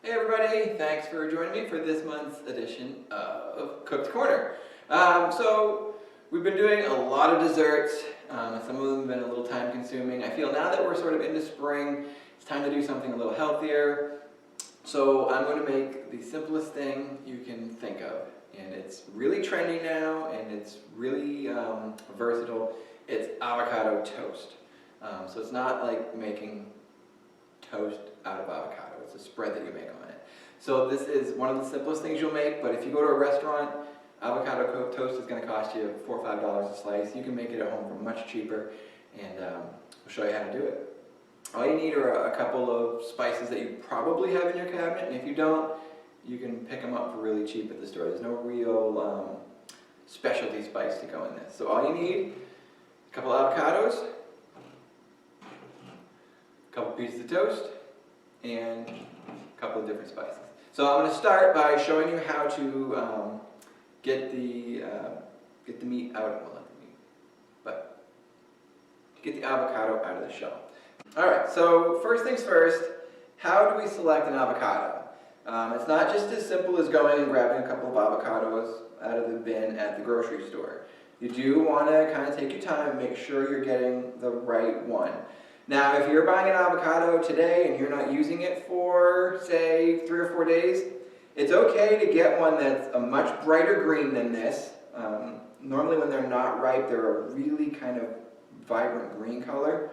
Hey everybody, thanks for joining me for this month's edition of Cooked Corner. We've been doing a lot of desserts, some of them have been a little time consuming. I feel now that we're sort of into spring, it's time to do something a little healthier. So I'm going to make the simplest thing you can think of. And it's really trendy now and it's really versatile. It's avocado toast. So it's not like making toast out of avocado. It's a spread that you make on it. So this is one of the simplest things you'll make, but if you go to a restaurant, avocado toast is going to cost you $4 or $5 a slice. You can make it at home for much cheaper, and we'll show you how to do it. All you need are a couple of spices that you probably have in your cabinet, and if you don't, you can pick them up for really cheap at the store. There's no real specialty spice to go in this. So all you need, a couple avocados, a couple pieces of toast, and a couple of different spices. So I'm going to start by showing you how to get the meat out. Well, not the meat, but get the avocado out of the shell. All right. So first things first. How do we select an avocado? It's not just as simple as going and grabbing a couple of avocados out of the bin at the grocery store. You do want to kind of take your time and make sure you're getting the right one. Now, if you're buying an avocado today and you're not using it for, say, 3 or 4 days, it's okay to get one that's a much brighter green than this. Normally when they're not ripe, they're a really kind of vibrant green color.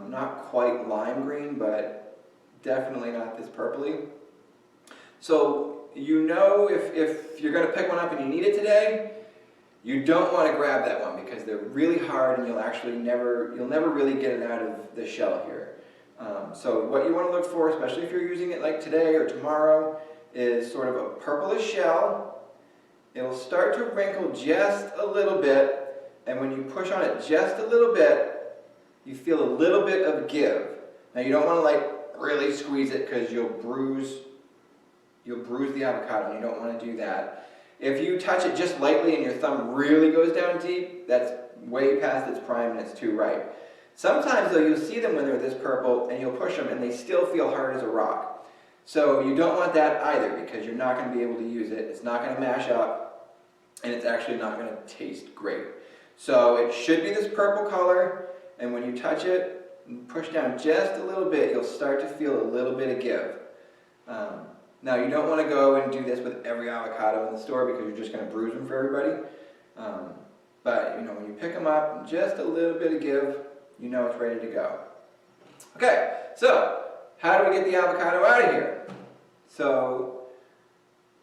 Not quite lime green, but definitely not this purpley. So you know if you're going to pick one up and you need it today, you don't want to grab that one because they're really hard and you'll never really get it out of the shell here. So what you want to look for, especially if you're using it like today or tomorrow, is sort of a purplish shell. It'll start to wrinkle just a little bit, and when you push on it just a little bit, you feel a little bit of give. Now you don't want to like really squeeze it because you'll bruise the avocado and you don't want to do that. If you touch it just lightly and your thumb really goes down deep, that's way past its prime and it's too ripe. Sometimes though, you'll see them when they're this purple and you'll push them and they still feel hard as a rock. So you don't want that either because you're not going to be able to use it. It's not going to mash up and it's actually not going to taste great. So it should be this purple color, and when you touch it and push down just a little bit, you'll start to feel a little bit of give. Now you don't want to go and do this with every avocado in the store because you're just going to bruise them for everybody. But you know, when you pick them up, just a little bit of give, you know it's ready to go. Okay, so how do we get the avocado out of here? So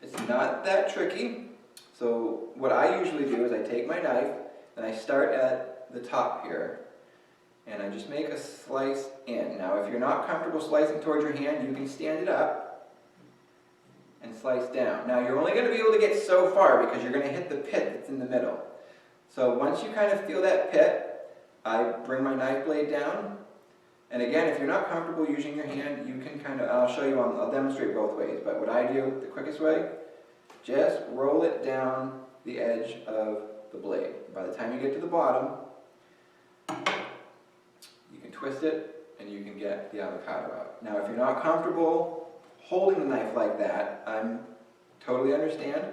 it's not that tricky. So what I usually do is I take my knife and I start at the top here and I just make a slice in. Now if you're not comfortable slicing towards your hand, you can stand it up and slice down. Now you're only going to be able to get so far because you're going to hit the pit that's in the middle. So once you kind of feel that pit, I bring my knife blade down. And again, if you're not comfortable using your hand, you can kind of, I'll show you, I'll demonstrate both ways. But what I do, the quickest way, just roll it down the edge of the blade. By the time you get to the bottom, you can twist it and you can get the avocado out. Now if you're not comfortable holding the knife like that, I totally understand.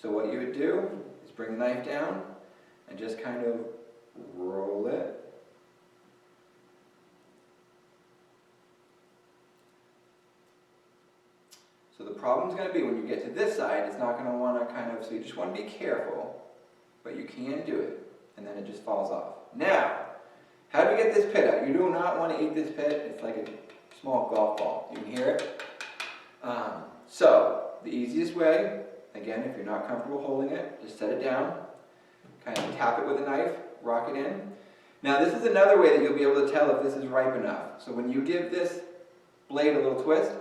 So what you would do is bring the knife down and just kind of roll it. So the problem's going to be when you get to this side, it's not going to want to kind of, so you just want to be careful, but you can do it, and then it just falls off. Now, how do we get this pit out? You do not want to eat this pit. It's like a small golf ball. You can hear it. So the easiest way, again, if you're not comfortable holding it, just set it down, kind of tap it with a knife, rock it in. Now this is another way that you'll be able to tell if this is ripe enough. So when you give this blade a little twist,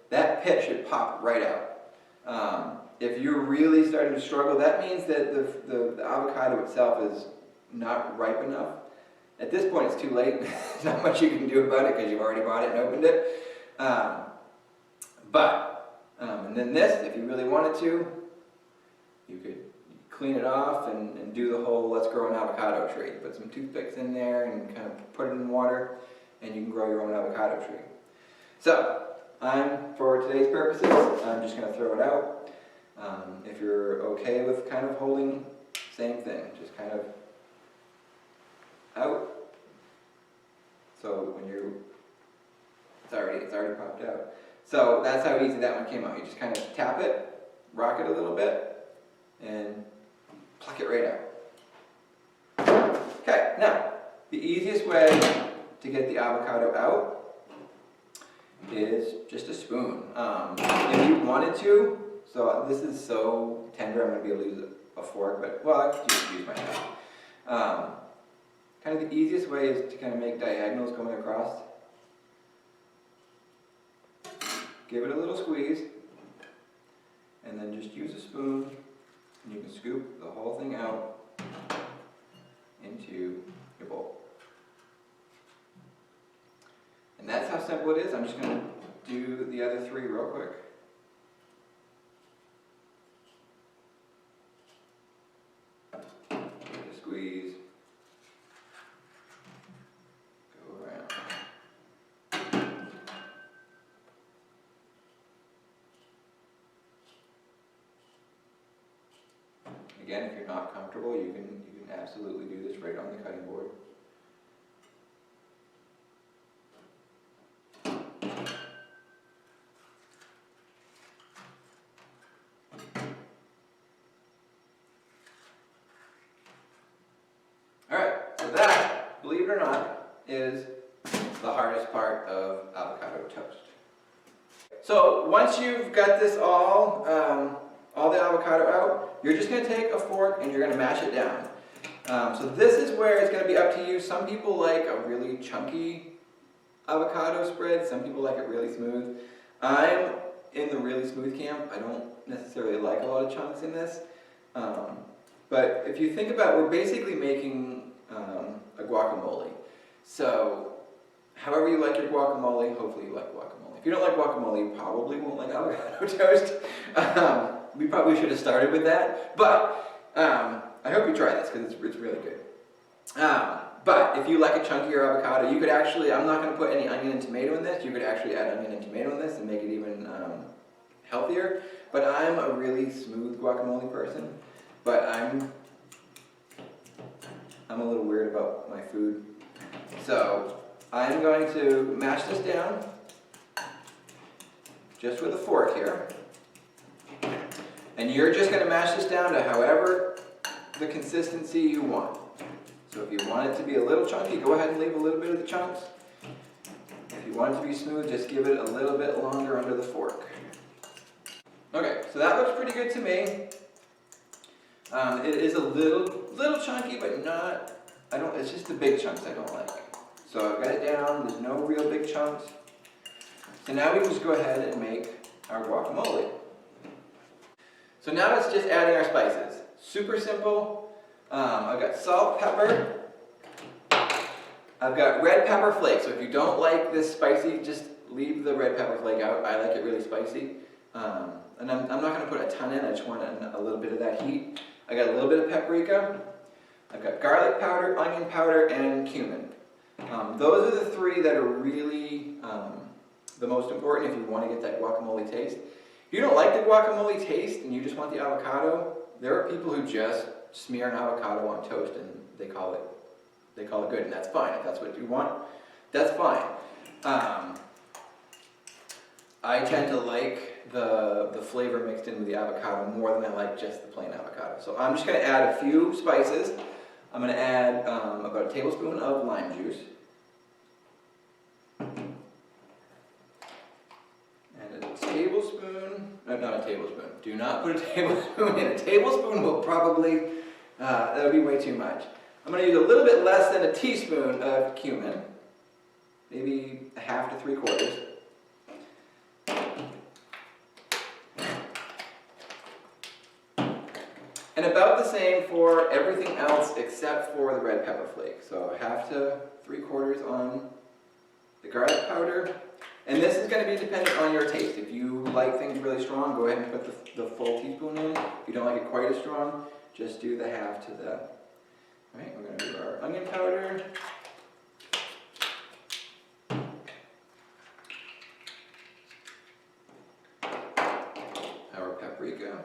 that pit should pop right out. If you're really starting to struggle, that means that the avocado itself is not ripe enough. At this point it's too late. There's not much you can do about it because you've already bought it and opened it. And then this, if you really wanted to, you could clean it off and do the whole let's grow an avocado tree. Put some toothpicks in there and kind of put it in water and you can grow your own avocado tree. So, For today's purposes, I'm just going to throw it out. If you're okay with kind of holding, same thing, just kind of out. So when it's already popped out. So that's how easy that one came out. You just kind of tap it, rock it a little bit, and pluck it right out. Okay, now, the easiest way to get the avocado out is just a spoon. If you wanted to, so this is so tender, I'm going to be able to use a fork, but, well, I could just use my hand. Kind of the easiest way is to kind of make diagonals going across. Give it a little squeeze, and then just use a spoon, and you can scoop the whole thing out into your bowl. And that's how simple it is. I'm just going to do the other three real quick. Give it a squeeze. Go around. Again, if you're not comfortable, you can absolutely do this right on the cutting board. Alright, so that, believe it or not, is the hardest part of avocado toast. So once you've got this all the avocado out, you're just going to take a fork and you're going to mash it down. So this is where it's going to be up to you. Some people like a really chunky avocado spread, some people like it really smooth. I'm in the really smooth camp. I don't necessarily like a lot of chunks in this. But if you think about it, we're basically making a guacamole. So however you like your guacamole, hopefully you like guacamole. If you don't like guacamole, you probably won't like avocado toast. We probably should have started with that. But I hope you try this because it's really good. But if you like a chunkier avocado, you could actually, I'm not going to put any onion and tomato in this. You could actually add onion and tomato in this and make it even healthier. But I'm a really smooth guacamole person. But I'm a little weird about my food. So I'm going to mash this down just with a fork here. And you're just going to mash this down to however the consistency you want. So if you want it to be a little chunky, go ahead and leave a little bit of the chunks. If you want it to be smooth, just give it a little bit longer under the fork. Okay, so that looks pretty good to me. It is a little chunky, but not, it's just the big chunks I don't like. So I've got it down, there's no real big chunks. So now we can just go ahead and make our guacamole. So now it's just adding our spices. Super simple. I've got salt, pepper. I've got red pepper flakes. So if you don't like this spicy, just leave the red pepper flake out. I like it really spicy. And I'm not going to put a ton in. I just want a little bit of that heat. I got a little bit of paprika. I've got garlic powder, onion powder, and cumin. Those are the three that are really the most important if you want to get that guacamole taste. If you don't like the guacamole taste and you just want the avocado, there are people who just smear an avocado on toast and they call it good, and that's fine. If that's what you want, that's fine. I tend to like the flavor mixed in with the avocado more than I like just the plain avocado. So I'm just going to add a few spices. I'm going to add about a tablespoon of lime juice. And a tablespoon, not a tablespoon. Do not put a tablespoon in. A tablespoon will probably, that would be way too much. I'm going to use a little bit less than a teaspoon of cumin. Maybe a half to 3/4. And about the same for everything else except for the red pepper flake. So half to 3/4 on the garlic powder. And this is going to be dependent on your taste. If you like things really strong, go ahead and put the full teaspoon in. If you don't like it quite as strong, just do the half to the... Alright, we're going to do our onion powder. paprika.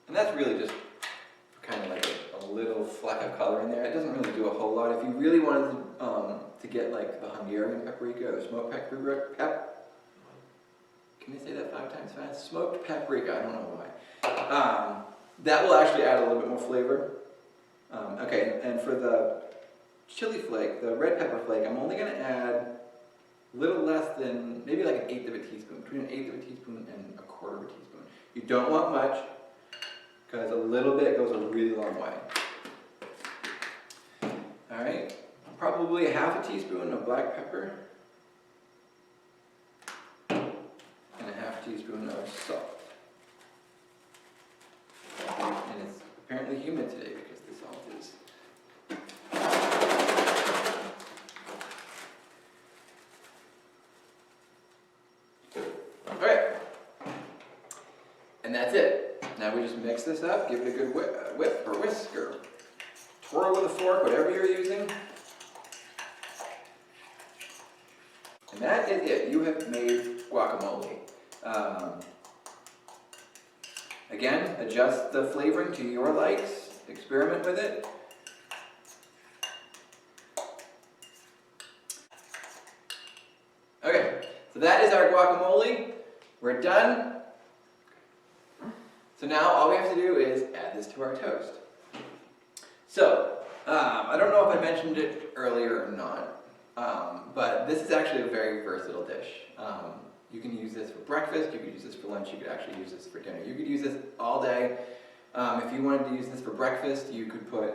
And that's really just kind of like a little fleck of color in there. It doesn't really do a whole lot. If you really wanted to get like the Hungarian paprika or smoked paprika, can I say that 5 times fast? Smoked paprika, I don't know why. That will actually add a little bit more flavor. Okay, and for the chili flake, the red pepper flake, I'm only going to add a little less than, maybe like 1/8 of a teaspoon, between 1/8 of a teaspoon and 1/4 of a teaspoon. You don't want much, because a little bit goes a really long way. Alright, probably 1/2 teaspoon of black pepper, and 1/2 teaspoon of salt. And it's apparently humid today because the salt is. Alright, and that's it. Now we just mix this up, give it a good whip or whisk or twirl with a fork, whatever you're using. And that is it. You have made guacamole. Again, adjust the flavoring to your likes. Experiment with it. Okay, so that is our guacamole. We're done. So now all we have to do is add this to our toast. So, I don't know if I mentioned it earlier or not, but this is actually a very versatile dish. You can use this for breakfast, you could use this for lunch, you could actually use this for dinner. You could use this all day. If you wanted to use this for breakfast, you could put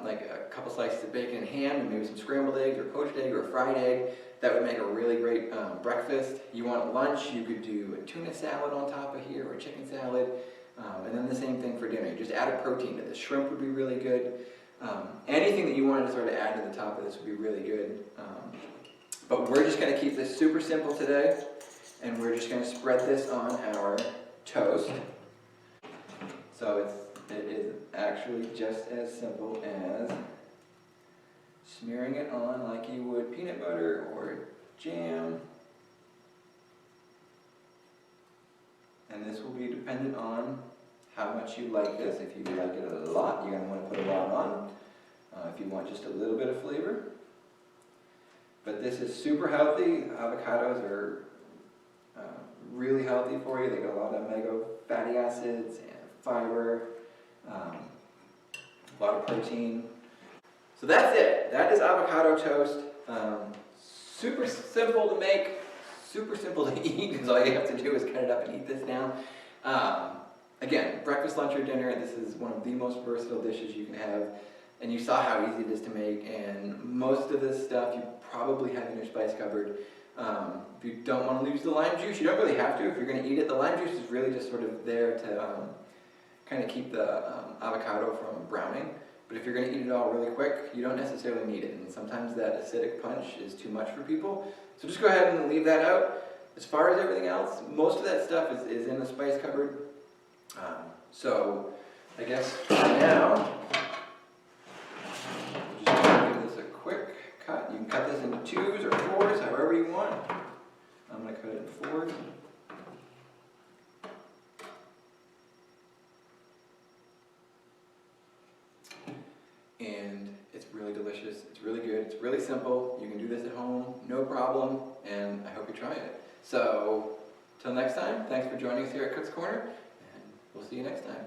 like a couple slices of bacon and ham and maybe some scrambled eggs or poached egg or a fried egg. That would make a really great breakfast. You want lunch, you could do a tuna salad on top of here or a chicken salad. And then the same thing for dinner. You just add a protein to this. Shrimp would be really good. Anything that you wanted to sort of add to the top of this would be really good. But we're just going to keep this super simple today. And we're just going to spread this on our toast. So it is actually just as simple as smearing it on like you would peanut butter or jam. And this will be dependent on how much you like this. If you like it a lot, you're going to want to put a lot on. If you want just a little bit of flavor. But this is super healthy. Avocados are really healthy for you. They got a lot of omega fatty acids and fiber, a lot of protein. So that's it. That is avocado toast. Super simple to make, super simple to eat, because all you have to do is cut it up and eat this now. Again, breakfast, lunch, or dinner, this is one of the most versatile dishes you can have. And you saw how easy it is to make, and most of this stuff you probably have in your spice cupboard. If you don't want to use the lime juice, you don't really have to. If you're going to eat it, the lime juice is really just sort of there to kind of keep the avocado from browning. But if you're going to eat it all really quick, you don't necessarily need it. And sometimes that acidic punch is too much for people. So just go ahead and leave that out. As far as everything else, most of that stuff is in the spice cupboard. So I guess for now, just give this a quick cut. You can cut this into 2s or 4s, however you want. I'm going to cut it in 4s. And it's really delicious, it's really good, it's really simple. You can do this at home, no problem, and I hope you try it. So, till next time, thanks for joining us here at Cook's Corner, and we'll see you next time.